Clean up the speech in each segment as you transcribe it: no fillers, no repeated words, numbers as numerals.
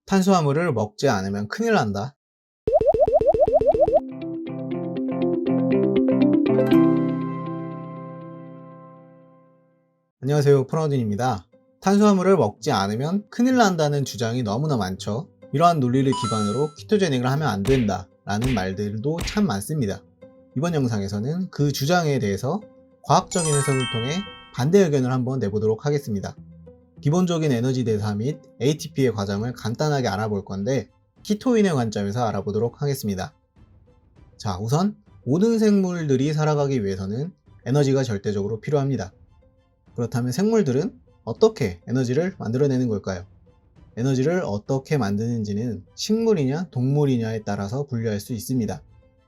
탄수화물을 먹지 않으면 큰일 난다. 안녕하세요, 프라우딘입니다. 탄수화물을 먹지 않으면 큰일 난다는 주장이 너무나 많죠. 이러한 논리를 기반으로 키토제닉을 하면 안 된다 라는 말들도 참 많습니다. 이번 영상에서는 그 주장에 대해서 과학적인 해석을 통해 반대 의견을 한번 내보도록 하겠습니다. 기본적인 에너지 대사 및 ATP의 과정을 간단하게 알아볼 건데 키토인의 관점에서 알아보도록 하겠습니다. 자, 우선 모든 생물들이 살아가기 위해서는 에너지가 절대적으로 필요합니다. 그렇다면 생물들은 어떻게 에너지를 만들어내는 걸까요? 에너지를 어떻게 만드는지는 식물이냐 동물이냐에 따라서 분류할 수 있습니다.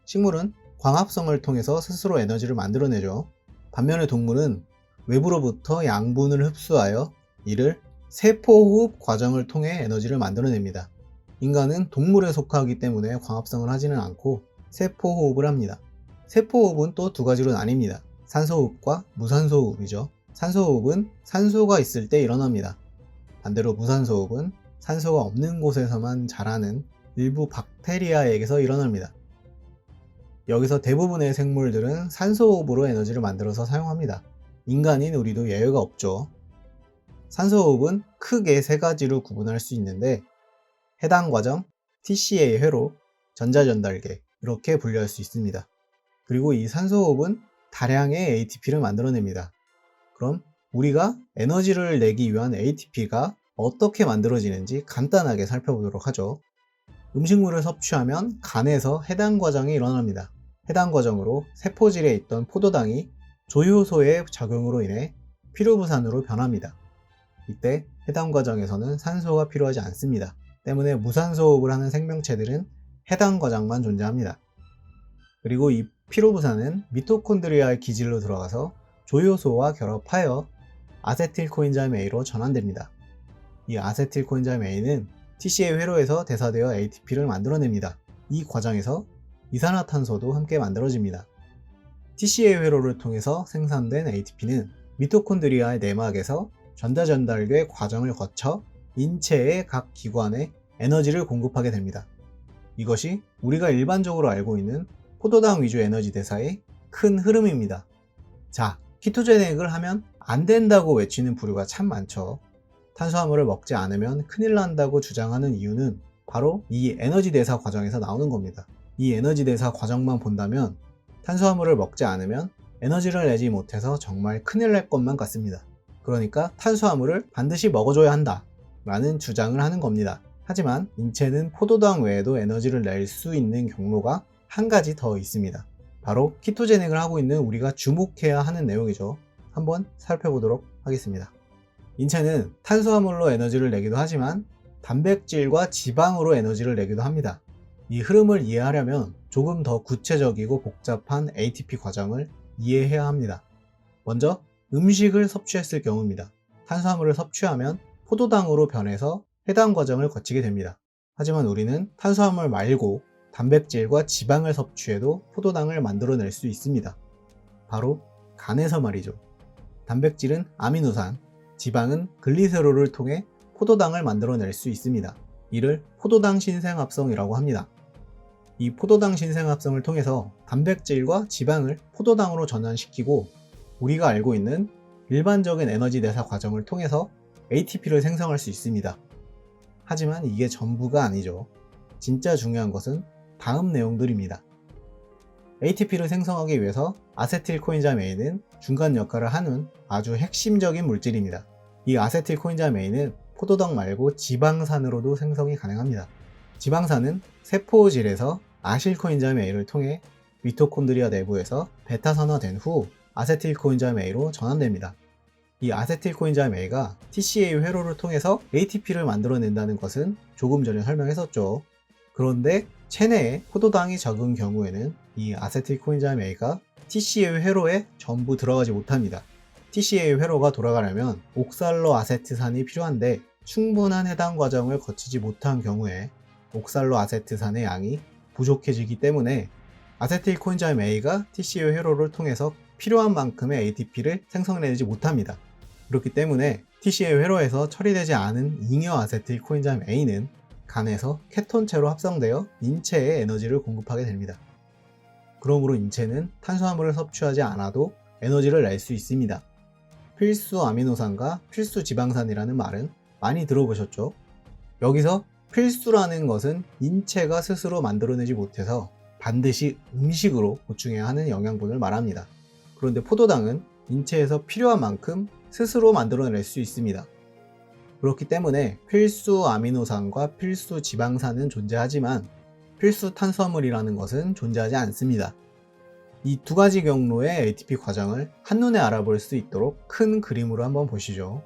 식물은 광합성을 통해서 스스로 에너지를 만들어내죠. 반면에 동물은 외부로부터 양분을 흡수하여 이를 세포호흡 과정을 통해 에너지를 만들어냅니다. 인간은 동물에 속하기 때문에 광합성을 하지는 않고 세포호흡을 합니다. 세포호흡은 또 두 가지로 나뉩니다. 산소호흡과 무산소호흡이죠. 산소호흡은 산소가 있을 때 일어납니다. 반대로 무산소호흡은 산소가 없는 곳에서만 자라는 일부 박테리아에게서 일어납니다. 여기서 대부분의 생물들은 산소호흡으로 에너지를 만들어서 사용합니다. 인간인 우리도 예외가 없죠. 산소호흡은 크게 세 가지로 구분할 수 있는데 해당 과정, TCA 회로, 전자전달계 이렇게 분류할 수 있습니다. 그리고 이 산소호흡은 다량의 ATP를 만들어냅니다. 그럼 우리가 에너지를 내기 위한 ATP가 어떻게 만들어지는지 간단하게 살펴보도록 하죠. 음식물을 섭취하면 간에서 해당 과정이 일어납니다. 해당 과정으로 세포질에 있던 포도당이 조효소의 작용으로 인해 피로부산으로 변합니다. 이때 해당 과정에서는 산소가 필요하지 않습니다. 때문에 무산소호흡을 하는 생명체들은 해당 과정만 존재합니다. 그리고 이 피로부산은 미토콘드리아의 기질로 들어가서 조효소와 결합하여 아세틸코엔자임 A로 전환됩니다. 이 아세틸코엔자임 A는 TCA 회로에서 대사되어 ATP를 만들어냅니다. 이 과정에서 이산화탄소도 함께 만들어집니다. TCA 회로를 통해서 생산된 ATP는 미토콘드리아의 내막에서 전자전달계 과정을 거쳐 인체의 각 기관에 에너지를 공급하게 됩니다. 이것이 우리가 일반적으로 알고 있는 포도당 위주 에너지 대사의 큰 흐름입니다. 자, 키토제닉을 하면 안 된다고 외치는 부류가 참 많죠. 탄수화물을 먹지 않으면 큰일 난다고 주장하는 이유는 바로 이 에너지 대사 과정에서 나오는 겁니다. 이 에너지 대사 과정만 본다면 탄수화물을 먹지 않으면 에너지를 내지 못해서 정말 큰일 날 것만 같습니다. 그러니까 탄수화물을 반드시 먹어줘야 한다 라는 주장을 하는 겁니다. 하지만 인체는 포도당 외에도 에너지를 낼 수 있는 경로가 한 가지 더 있습니다. 바로 키토제닉을 하고 있는 우리가 주목해야 하는 내용이죠. 한번 살펴보도록 하겠습니다. 인체는 탄수화물로 에너지를 내기도 하지만 단백질과 지방으로 에너지를 내기도 합니다. 이 흐름을 이해하려면 조금 더 구체적이고 복잡한 ATP 과정을 이해해야 합니다. 먼저 음식을 섭취했을 경우입니다. 탄수화물을 섭취하면 포도당으로 변해서 해당 과정을 거치게 됩니다. 하지만 우리는 탄수화물 말고 단백질과 지방을 섭취해도 포도당을 만들어낼 수 있습니다. 바로 간에서 말이죠. 단백질은 아미노산, 지방은 글리세롤을 통해 포도당을 만들어낼 수 있습니다. 이를 포도당 신생합성이라고 합니다. 이 포도당 신생합성을 통해서 단백질과 지방을 포도당으로 전환시키고 우리가 알고 있는 일반적인 에너지 대사 과정을 통해서 ATP를 생성할 수 있습니다. 하지만 이게 전부가 아니죠. 진짜 중요한 것은 다음 내용들입니다. ATP를 생성하기 위해서 아세틸코엔자임 A는 중간 역할을 하는 아주 핵심적인 물질입니다. 이 아세틸코엔자임 A는 포도당 말고 지방산으로도 생성이 가능합니다. 지방산은 세포질에서 아실코엔자임 A를 통해 미토콘드리아 내부에서 베타산화된 후 아세틸코엔자임 A로 전환됩니다. 이 아세틸코엔자임 A가 TCA 회로를 통해서 ATP를 만들어낸다는 것은 조금 전에 설명했었죠. 그런데 체내에 포도당이 적은 경우에는 이 아세틸코엔자임 A가 TCA 회로에 전부 들어가지 못합니다. TCA 회로가 돌아가려면 옥살로 아세트산이 필요한데 충분한 해당 과정을 거치지 못한 경우에 옥살로 아세트산의 양이 부족해지기 때문에 아세틸코엔자임 A가 TCA 회로를 통해서 필요한 만큼의 ATP를 생성해내지 못합니다. 그렇기 때문에 TCA 회로에서 처리되지 않은 잉여 아세틸코엔자임 A는 간에서 케톤체로 합성되어 인체에 에너지를 공급하게 됩니다. 그러므로 인체는 탄수화물을 섭취하지 않아도 에너지를 낼 수 있습니다. 필수 아미노산과 필수 지방산이라는 말은 많이 들어보셨죠? 여기서 필수라는 것은 인체가 스스로 만들어내지 못해서 반드시 음식으로 보충해야 하는 영양분을 말합니다. 그런데 포도당은 인체에서 필요한 만큼 스스로 만들어낼 수 있습니다. 그렇기 때문에 필수 아미노산과 필수 지방산은 존재하지만 필수 탄수화물이라는 것은 존재하지 않습니다. 이 두 가지 경로의 ATP 과정을 한눈에 알아볼 수 있도록 큰 그림으로 한번 보시죠.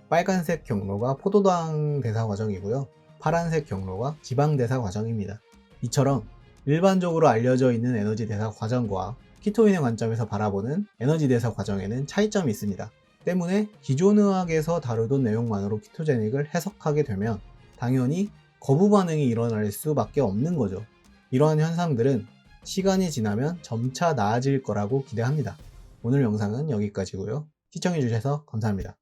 빨간색 경로가 포도당 대사 과정이고요. 파란색 경로가 지방 대사 과정입니다. 이처럼 일반적으로 알려져 있는 에너지 대사 과정과 키토인의 관점에서 바라보는 에너지 대사 과정에는 차이점이 있습니다. 때문에 기존 의학에서 다루던 내용만으로 키토제닉을 해석하게 되면 당연히 거부 반응이 일어날 수밖에 없는 거죠. 이러한 현상들은 시간이 지나면 점차 나아질 거라고 기대합니다. 오늘 영상은 여기까지고요. 시청해주셔서 감사합니다.